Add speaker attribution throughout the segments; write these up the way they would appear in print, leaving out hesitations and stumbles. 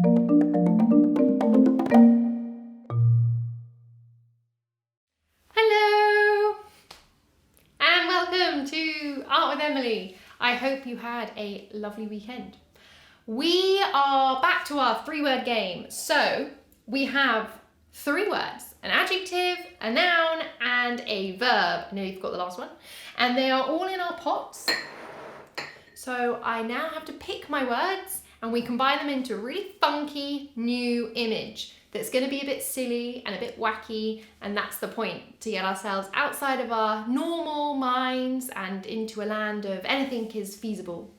Speaker 1: Hello and welcome to Art with Emily. I hope you had a lovely weekend. We are back to our 3-word game. So we have 3 words, an adjective, a noun and a verb. I know you've got the last one. And they are all in our pots. So I now have to pick my words and we combine them into a really funky new image that's going to be a bit silly and a bit wacky, and that's the point, to get ourselves outside of our normal minds and into a land of anything is feasible.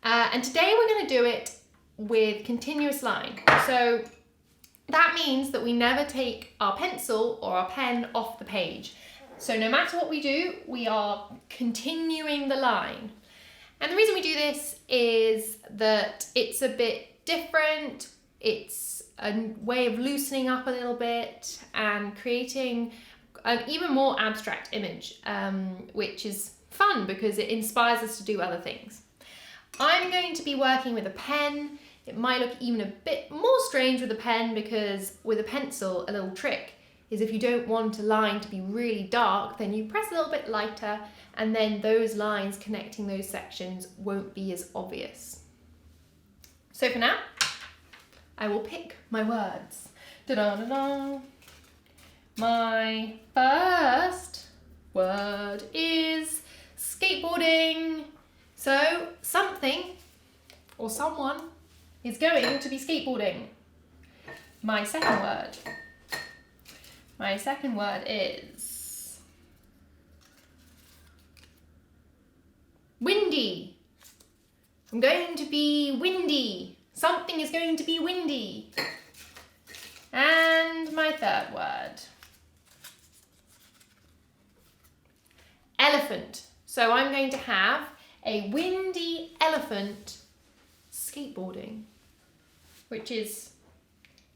Speaker 1: And today we're going to do it with continuous line. So that means that we never take our pencil or our pen off the page. So no matter what we do, we are continuing the line. And the reason we do this is that it's a bit different. It's a way of loosening up a little bit and creating an even more abstract image, which is fun because it inspires us to do other things. I'm going to be working with a pen. It might look even a bit more strange with a pen because with a pencil, a little trick is if you don't want a line to be really dark, then you press a little bit lighter and then those lines connecting those sections won't be as obvious. So for now, I will pick my words. Da-da-da-da. My first word is skateboarding. So something or someone is going to be skateboarding. My second word is windy. I'm going to be windy. Something is going to be windy. And my third word, elephant. So I'm going to have a windy elephant skateboarding, which is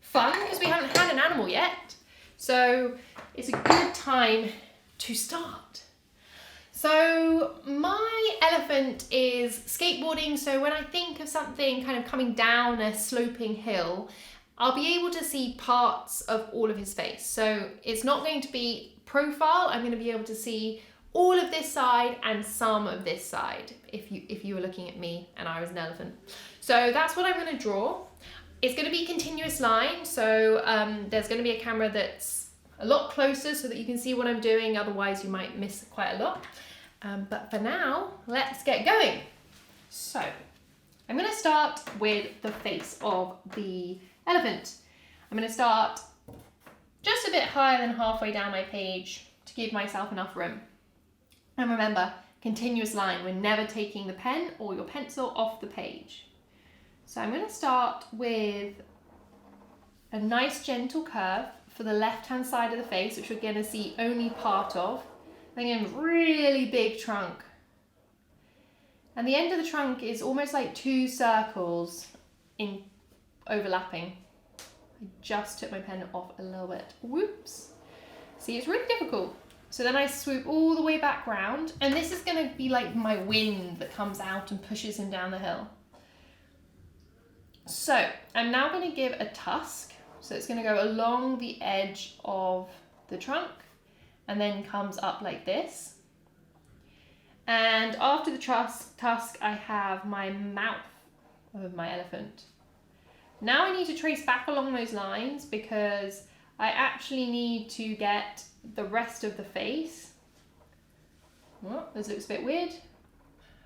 Speaker 1: fun because we haven't had an animal yet. So it's a good time to start. So my elephant is skateboarding. So when I think of something kind of coming down a sloping hill, I'll be able to see parts of all of his face. So it's not going to be profile. I'm going to be able to see all of this side and some of this side if you were looking at me and I was an elephant. So that's what I'm going to draw. It's going to be continuous line. So there's going to be a camera that's a lot closer so that you can see what I'm doing. Otherwise you might miss quite a lot. But for now, let's get going. So I'm going to start with the face of the elephant. I'm going to start just a bit higher than halfway down my page to give myself enough room. And remember, continuous line. We're never taking the pen or your pencil off the page. So I'm going to start with a nice gentle curve for the left-hand side of the face, which we're going to see only part of. Then a really big trunk. And the end of the trunk is almost like 2 circles in overlapping. I just took my pen off a little bit. Whoops. See, it's really difficult. So then I swoop all the way back round, and this is going to be like my wind that comes out and pushes him down the hill. So I'm now going to give a tusk. So it's going to go along the edge of the trunk and then comes up like this. And after the tusk, I have my mouth of my elephant. Now I need to trace back along those lines because I actually need to get the rest of the face. Oh, this looks a bit weird.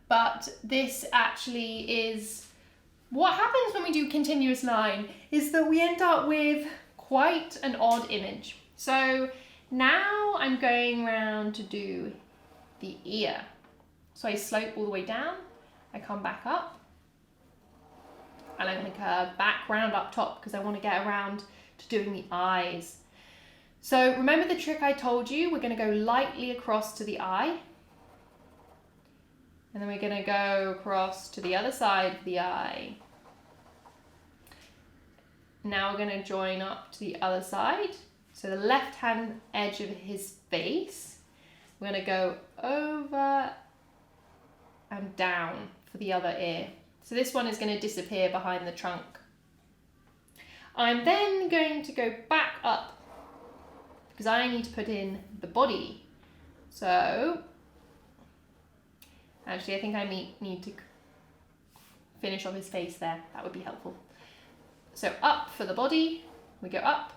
Speaker 1: But this actually is what happens when we do continuous line, is that we end up with quite an odd image. So now I'm going around to do the ear. So I slope all the way down, I come back up, and I'm going to curve back round up top because I want to get around to doing the eyes. So remember the trick I told you? We're going to go lightly across to the eye. And then we're going to go across to the other side of the eye. Now we're going to join up to the other side. So the left-hand edge of his face. We're going to go over and down for the other ear. So this one is going to disappear behind the trunk. I'm then going to go back up because I need to put in the body. So, actually I think I need to finish off his face there. That would be helpful. So up for the body, we go up,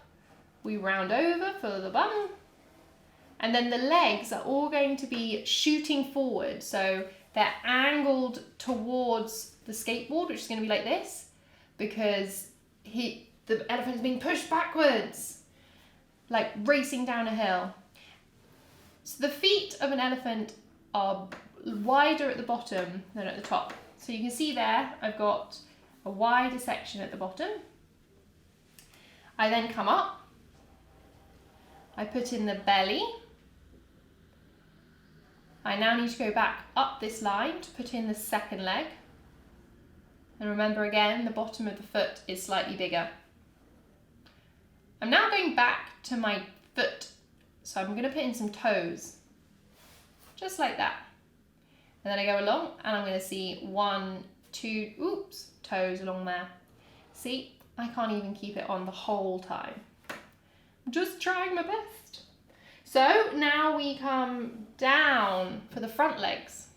Speaker 1: we round over for the bum, and then the legs are all going to be shooting forward. So they're angled towards the skateboard, which is going to be like this, because the elephant is being pushed backwards, like racing down a hill. So the feet of an elephant are wider at the bottom than at the top. So you can see there, I've got a wider section at the bottom. I then come up, I put in the belly. I now need to go back up this line to put in the second leg. And remember again, the bottom of the foot is slightly bigger. I'm now going back to my foot. So I'm going to put in some toes, just like that. And then I go along and I'm going to see 1, 2, toes along there. See, I can't even keep it on the whole time. I'm just trying my best. So now we come down for the front legs,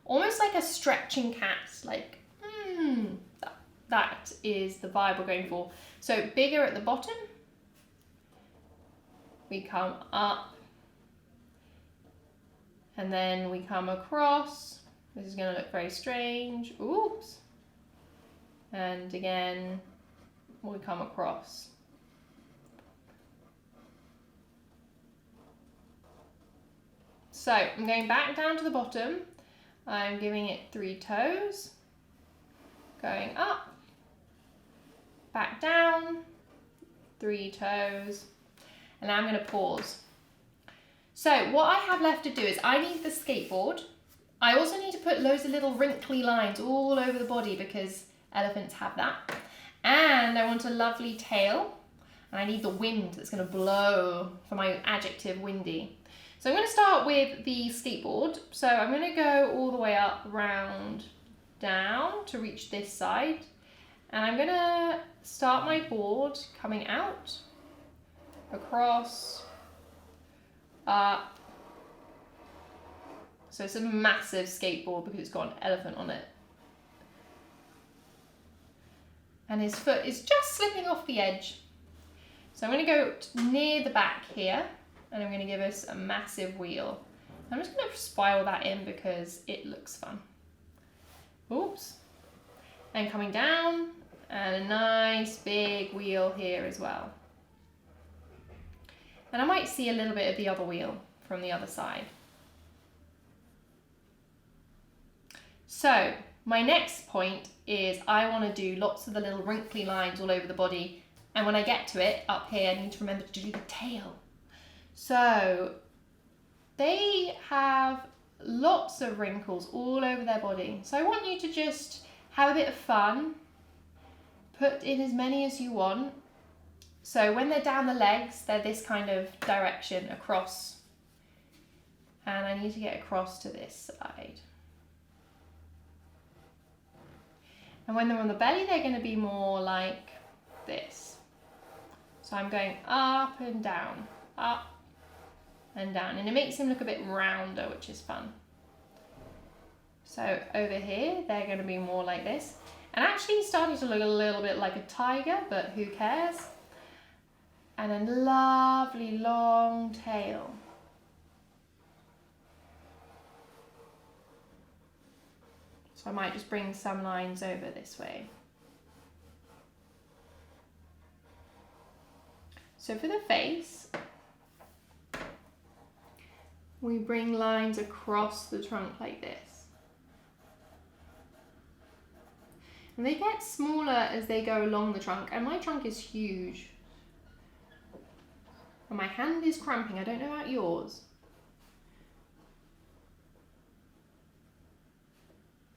Speaker 1: almost like a stretching cat, like, that is the vibe we're going for. So bigger at the bottom, we come up, and then we come across. This is going to look very strange. Oops. And again, we come across. So I'm going back down to the bottom. I'm giving it 3 toes, going up, back down, 3 toes, and now I'm going to pause. So what I have left to do is I need the skateboard. I also need to put loads of little wrinkly lines all over the body because elephants have that. And I want a lovely tail, and I need the wind that's going to blow for my adjective windy. So I'm going to start with the skateboard. So I'm going to go all the way up, round, down to reach this side. And I'm going to start my board coming out, across, up. So it's a massive skateboard because it's got an elephant on it. And his foot is just slipping off the edge. So I'm going to go near the back here. And I'm going to give us a massive wheel. I'm just going to spiral that in because it looks fun. Oops. And coming down, and a nice big wheel here as well. And I might see a little bit of the other wheel from the other side. So my next point is I want to do lots of the little wrinkly lines all over the body. And when I get to it up here, I need to remember to do the tail. So they have lots of wrinkles all over their body. So I want you to just have a bit of fun, put in as many as you want. So when they're down the legs, they're this kind of direction across. And I need to get across to this side. And when they're on the belly, they're going to be more like this. So I'm going up and down, up and down, and it makes him look a bit rounder, which is fun. So over here, they're going to be more like this. And actually he's starting to look a little bit like a tiger, but who cares? And a lovely long tail. So I might just bring some lines over this way. So for the face, we bring lines across the trunk like this. And they get smaller as they go along the trunk, and my trunk is huge. And my hand is cramping, I don't know about yours.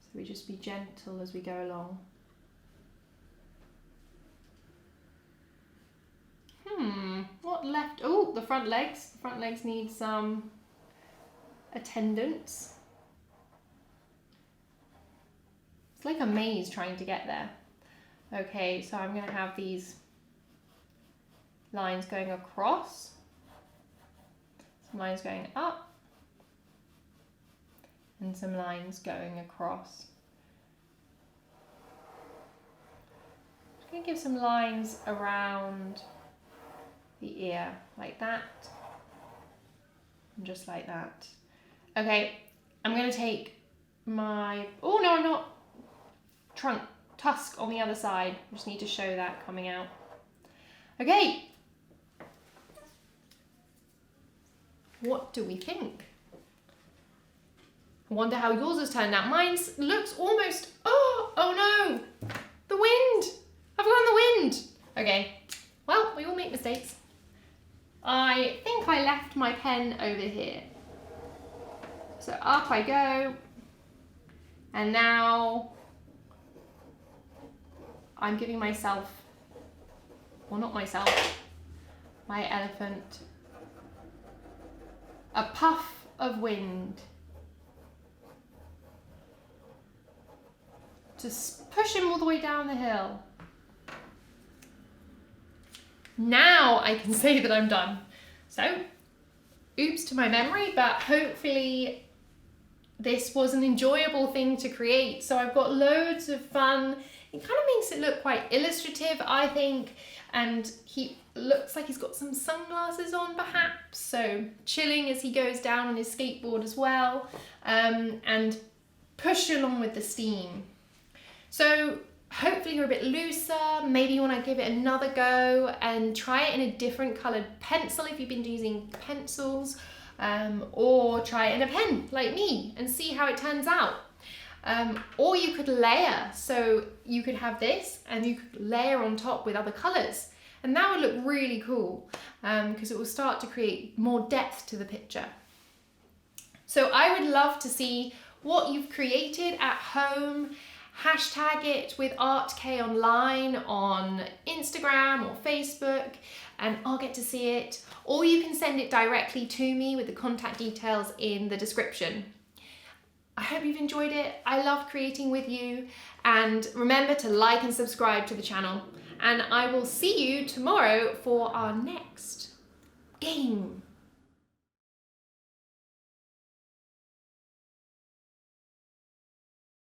Speaker 1: So we just be gentle as we go along. What left? Oh, the front legs. The front legs need some attendance. It's like a maze trying to get there. Okay, so I'm going to have these lines going across, some lines going up, and some lines going across. I'm going to give some lines around the ear, like that, and just like that. Okay, I'm going to take my, oh no I'm not, tusk on the other side. I just need to show that coming out. Okay, what do we think? I wonder how yours has turned out. Mine looks almost, oh no, the wind. I've forgotten the wind. Okay, well, we all make mistakes. I think I left my pen over here. So up I go. And now I'm giving myself, well not myself, my elephant, a puff of wind. Just push him all the way down the hill. Now I can say that I'm done. So, oops to my memory, but hopefully this was an enjoyable thing to create. So I've got loads of fun. It kind of makes it look quite illustrative, I think. And he looks like he's got some sunglasses on perhaps. So chilling as he goes down on his skateboard as well. And push along with the steam. So hopefully you're a bit looser, maybe you want to give it another go and try it in a different coloured pencil if you've been using pencils, or try it in a pen like me and see how it turns out. Or you could layer, so you could have this and you could layer on top with other colours, and that would look really cool because it will start to create more depth to the picture. So I would love to see what you've created at home. Hashtag it with ArtK Online on Instagram or Facebook and I'll get to see it. Or you can send it directly to me with the contact details in the description. I hope you've enjoyed it. I love creating with you, and remember to like and subscribe to the channel, and I will see you tomorrow for our next game.